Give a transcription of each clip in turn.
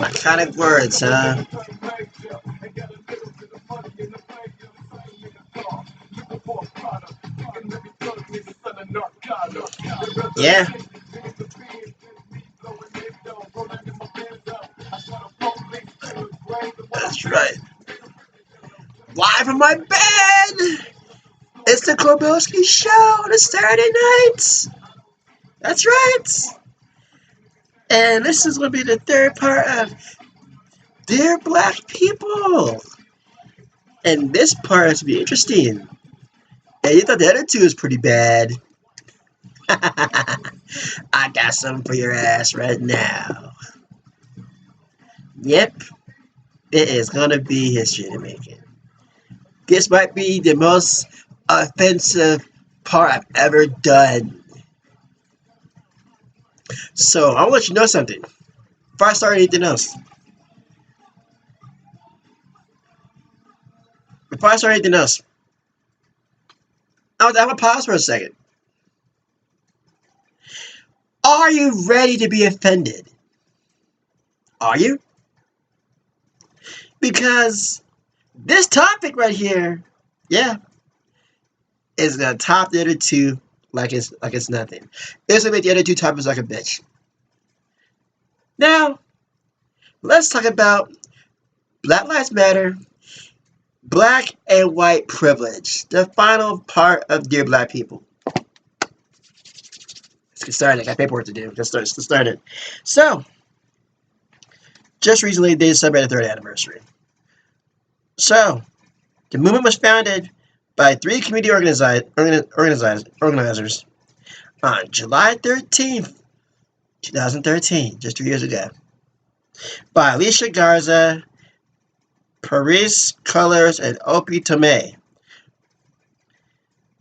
Iconic words, huh? Yeah, that's right. Live from my bed! It's the Corbowski Show on a Saturday night! That's right! And this is going to be the third part of Dear Black People! And this part is going to be interesting. And you thought the other two was pretty bad. I got something for your ass right now. Yep, it is going to be history to make it. This might be the most offensive part I've ever done. So, I want to let you know something. Before I start anything else. I'm going to pause for a second. Are you ready to be offended? Are you? Because this topic right here, yeah, is gonna top the other two like it's nothing. It's gonna make the other two topics like a bitch. Now, let's talk about Black Lives Matter, Black and White Privilege, the final part of Dear Black People. Let's get started. I got paperwork to do. Let's start it. So, just recently they celebrated the 3rd anniversary. So, the movement was founded by 3 community organizers on July 13th, 2013, just 3 years ago, by Alicia Garza, Paris Colors, and Opie Tomei,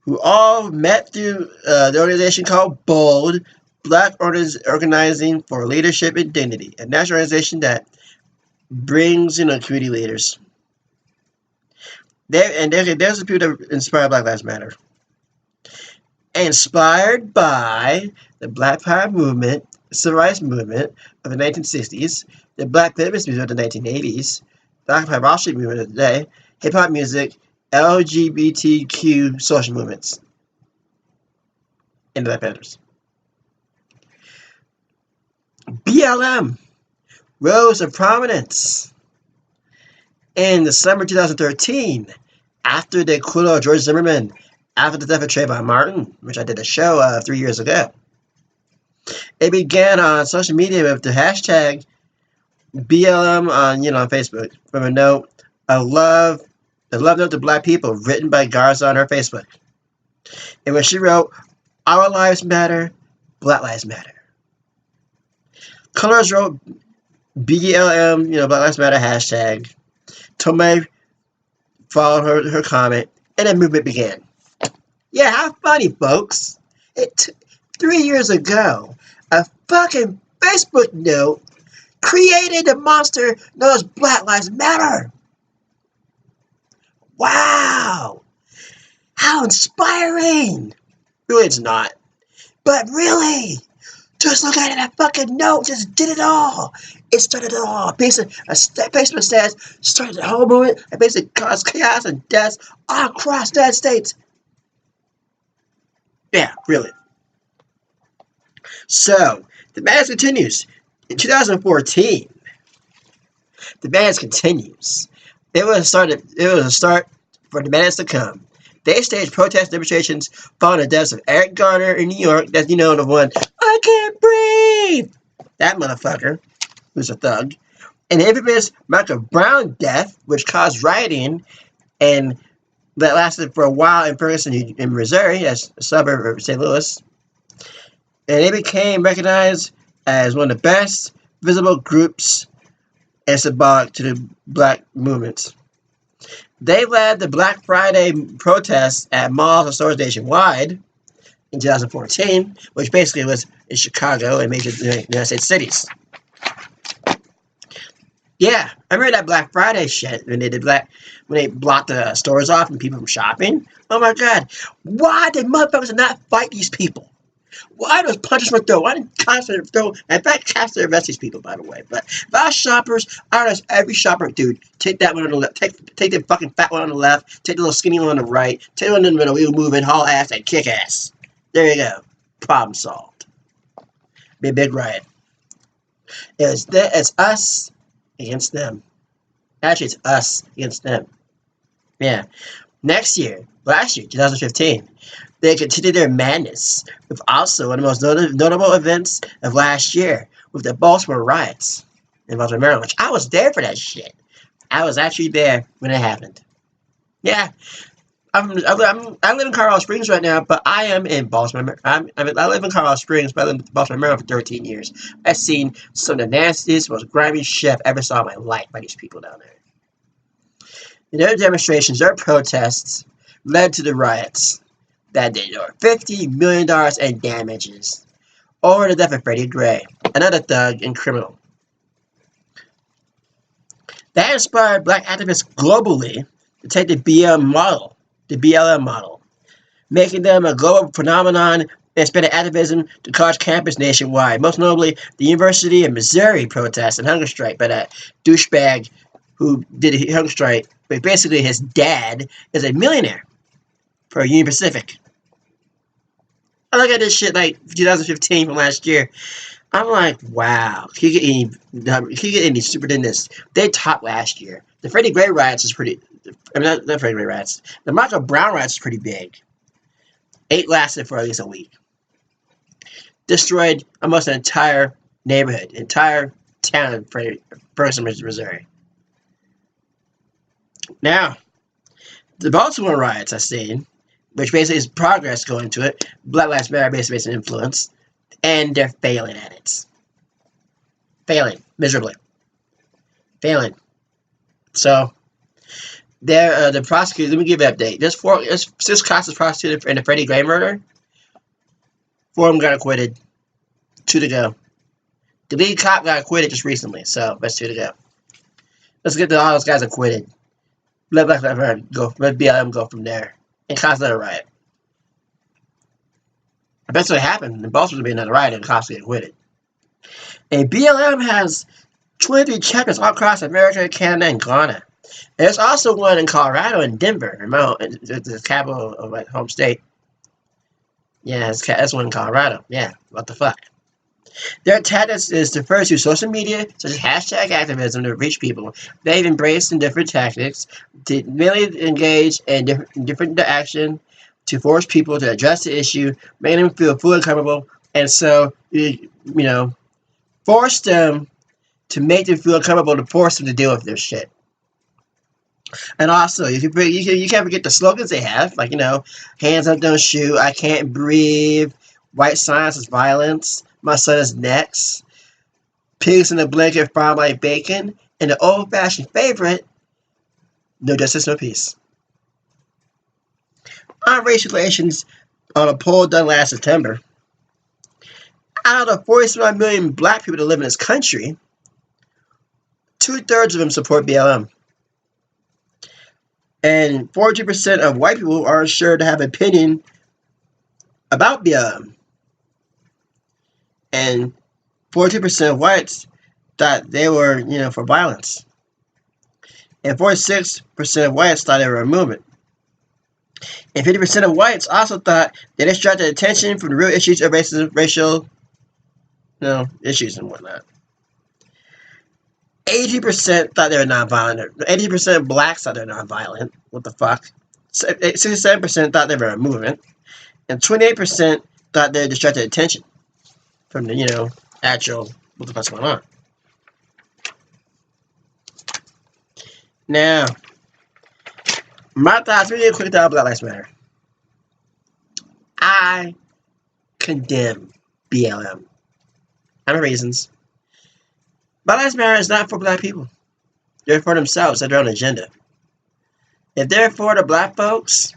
who all met through the organization called BOLD, Black Organizing for Leadership and Dignity, a national organization that brings community leaders. There's the people that inspire Black Lives Matter. Inspired by the Black Power movement, the Civil Rights movement of the 1960s, the Black Feminist movement of the 1980s, the Occupy Wall Street movement of the day, hip-hop music, LGBTQ social movements, and the Black Panthers. BLM rose to prominence in the summer 2013 after the acquittal of George Zimmerman after the death of Trayvon Martin, which I did a show 3 years ago. It began on social media with the hashtag BLM on Facebook from a note, a love note to Black people written by Garza on her Facebook. And when she wrote, "Our lives matter, Black lives matter." Colors wrote BLM, Black Lives Matter hashtag. Tomei followed her comment, and the movement began. Yeah, how funny, folks. 3 years ago, a fucking Facebook note created a monster known as Black Lives Matter. Wow. How inspiring. Really, it's not. But really, just look at it, that fucking note just did it all. It started it all. Facebook says started the whole movement and basically caused chaos and deaths all across the United States. Yeah, really. So, the madness continues. In 2014, the madness continues. It was a start for the madness to come. They staged protest demonstrations following the deaths of Eric Garner in New York. That's, the one, I can't breathe. That motherfucker, who's a thug. And the infamous Michael Brown death, which caused rioting, and that lasted for a while in Ferguson, in Missouri, that's a suburb of St. Louis. And they became recognized as one of the best visible groups and symbolic to the Black movements. They led the Black Friday protests at malls and stores nationwide. in 2014, which basically was in Chicago and major United States cities. Yeah, I remember that Black Friday shit when they blocked the stores off and people from shopping. Oh my god, why did motherfuckers not fight these people? Why those punches were thrown? Why didn't cops throw? In fact, cops to arrest these people, by the way. But if I was shoppers, I would ask every shopper, dude, take that one on the left, take the fucking fat one on the left, take the little skinny one on the right, take the one in the middle, we will move in, haul ass, and kick ass. There you go. Problem solved. Be a big riot. It's us against them. Actually, it's us against them. Yeah. Last year, 2015, they continued their madness with also one of the most notable events of last year with the Baltimore riots in Baltimore, Maryland, which I was there for that shit. I was actually there when it happened. Yeah. I live in Colorado Springs right now, but I am in Baltimore. I live in Colorado Springs, but I live in Baltimore, Maryland for 13 years. I've seen some of the nastiest, most grimy shit I've ever saw in my life by these people down there. And their demonstrations, their protests, led to the riots that did over $50 million in damages over the death of Freddie Gray, another thug and criminal. That inspired black activists globally to take the BLM model, making them a global phenomenon and spreading activism to college campus nationwide. Most notably, the University of Missouri protest and hunger strike by that douchebag who did a hunger strike. But basically, his dad is a millionaire for Union Pacific. I look at this shit like 2015 from last year. I'm like, wow, can you get any stupid than this? They topped last year. The Freddie Gray riots is pretty. I mean, not Freddie Gray riots. The Michael Brown riots is pretty big. 8 lasted for at least a week. Destroyed almost an entire neighborhood, entire town in Ferguson, Missouri. Now, the Baltimore riots I've seen, which basically is progress going to it, Black Lives Matter basically makes an influence, and they're failing at it. Failing, miserably. Failing. So, the prosecutor, let me give you an update. There's 6 cops prosecuted in the Freddie Gray murder. 4 of them got acquitted. 2 to go. The lead cop got acquitted just recently, so that's 2 to go. Let's get all those guys acquitted. Let Black Lives Matter go. Let BLM go from there and cause another riot. I bet what happened. In Baltimore, be another riot and cops get acquitted. And BLM has 23 chapters all across America, Canada, and Ghana. And there's also one in Colorado and Denver, the capital of my home state. Yeah, that's one in Colorado. Yeah, what the fuck? Their tactics is to first use social media, such as hashtag activism, to reach people. They've embraced in different tactics to really engage in different action to force people to address the issue, make them feel fully comfortable, and so force them to make them feel comfortable to force them to deal with their shit. And also, you can't forget the slogans they have, like hands up, don't shoot, I can't breathe, white science is violence, my son is next, pigs in a blanket fried like bacon, and the old-fashioned favorite, no justice, no peace. On race relations, on a poll done last September, out of 47 million black people that live in this country, 2/3 of them support BLM. And 42% of white people are sure to have an opinion about BLM. And 42% of whites thought they were, for violence. And 46% of whites thought they were a movement. And 50% of whites also thought they distracted attention from the real issues of racial issues and whatnot. 80% thought they were nonviolent. 80% of blacks thought they were nonviolent. What the fuck? 67% thought they were a movement. And 28% thought they distracted attention from the, actual, what the fuck's going on. Now, my thoughts, really quick thought about Black Lives Matter. I condemn BLM. I have reasons. Black Lives Matter is not for black people. They're for themselves. They're their own agenda. If they're for the black folks,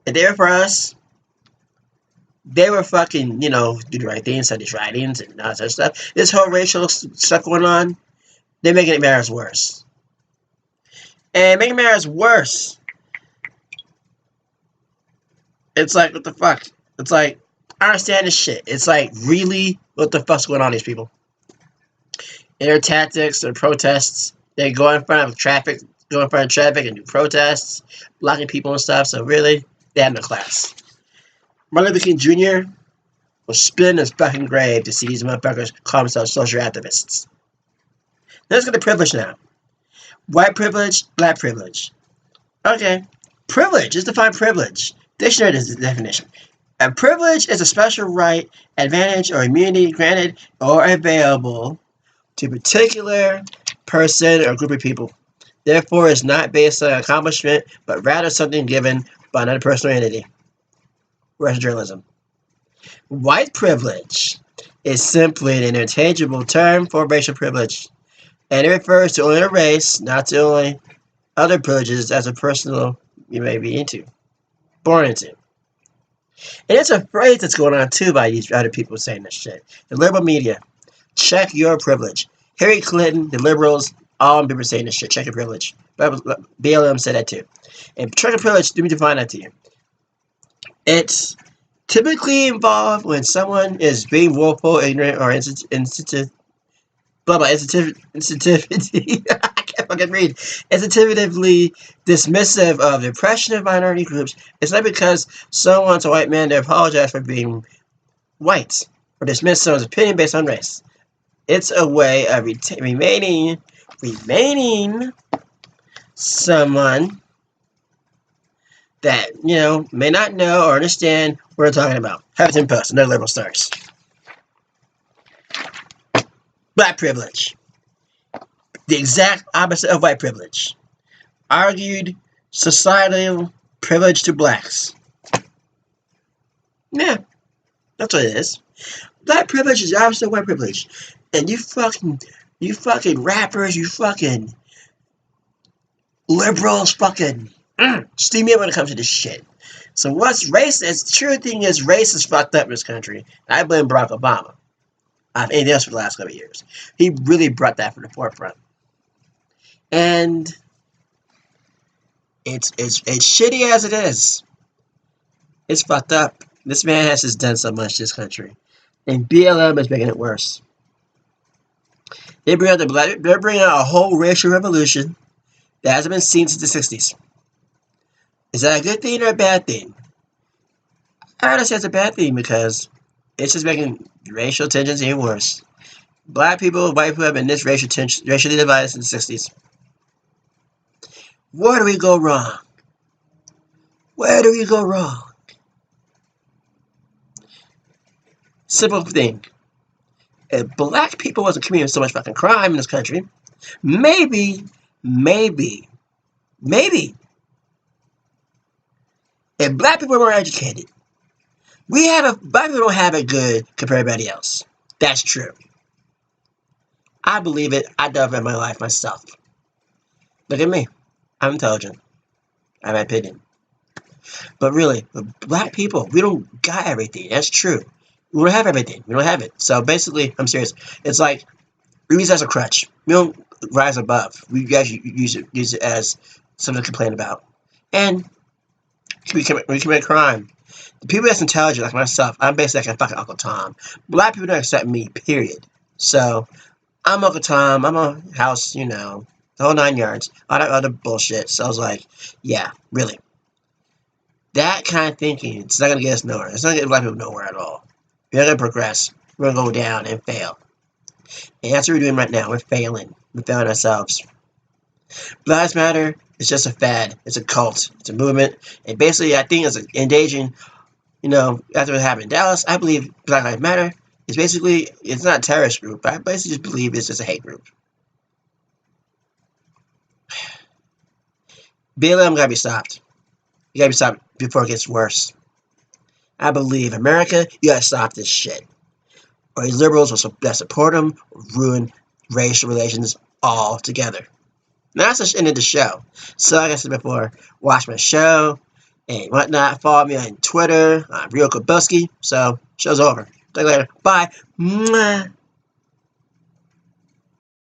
if they're for us, They were fucking, do the right thing, said these writings and all that sort of stuff. This whole racial stuff going on, they're making it matters worse. And making matters worse, it's like, what the fuck? It's like, I understand this shit. It's like, really, what the fuck's going on with these people? In their tactics, their protests, they go in front of traffic, and do protests, blocking people and stuff. So really, they have no class. Martin Luther King Jr. was spin his fucking grave to see these motherfuckers call themselves social activists. Let's get to privilege now. White privilege, black privilege. Okay. Privilege is defined privilege. Dictionary is the definition. A privilege is a special right, advantage, or immunity granted or available to a particular person or group of people. Therefore, it's not based on accomplishment, but rather something given by another person or entity. Russian journalism. White privilege is simply an interchangeable term for racial privilege, and it refers to only a race, not to only other privileges as a personal you may be born into. And it's a phrase that's going on too by these other people saying this shit. The liberal media, check your privilege. Hillary Clinton, the liberals, all people saying this shit. Check your privilege. BLM said that too. And check your privilege, let me define that to you. It's typically involved when someone is being willful, ignorant, or insensitive. Insensitivity. I can't fucking read. Insensitively dismissive of the oppression of minority groups. It's not because someone's a white man to apologize for being white or dismiss someone's opinion based on race. It's a way of remaining someone that, may not know or understand what we're talking about. Huffington Post, another liberal source. Black privilege. The exact opposite of white privilege. Argued societal privilege to blacks. Yeah, that's what it is. Black privilege is the opposite of white privilege. And you fucking rappers, you fucking liberals, steam me up when it comes to this shit. So what's racist? The true thing is race is fucked up in this country. I blame Barack Obama. Anything else for the last couple of years. He really brought that to the forefront. And it's shitty as it is. It's fucked up. This man has just done so much to this country. And BLM is making it worse. They're bringing out a whole racial revolution that hasn't been seen since the 60s. Is that a good thing or a bad thing? I would say it's a bad thing because it's just making racial tensions even worse. Black people, white people have been this racially divided since the 60s. Where do we go wrong? Where do we go wrong? Simple thing. If black people wasn't committing so much fucking crime in this country, maybe, if black people were more educated, black people don't have it good compared to everybody else. That's true. I believe it. I dove in my life myself. Look at me. I'm intelligent. I have my opinion. But really, with black people, we don't got everything. That's true. We don't have everything. We don't have it. So basically, I'm serious. It's like we use it as a crutch. We don't rise above. We actually use it as something to complain about. And we commit a crime. The people that's intelligent, like myself, I'm basically like a fucking Uncle Tom. Black people don't accept me, period. So I'm Uncle Tom. I'm a house, the whole 9 yards. All that other bullshit. So I was like, yeah, really. That kind of thinking, it's not going to get us nowhere. It's not going to get black people nowhere at all. We're not going to progress. We're going to go down and fail. And that's what we're doing right now. We're failing. We're failing ourselves. Black Lives Matter is just a fad. It's a cult. It's a movement. And basically, I think it's engaging, after what happened in Dallas, I believe Black Lives Matter is basically, it's not a terrorist group, but I basically just believe it's just a hate group. BLM gotta be stopped. You gotta be stopped before it gets worse. I believe America, you gotta stop this shit. Or these liberals that support them ruin racial relations altogether. Now that's the end of the show. So like I said before, watch my show. and whatnot. Follow me on Twitter, Corbowski. So, show's over. Talk later. Bye. Mwah.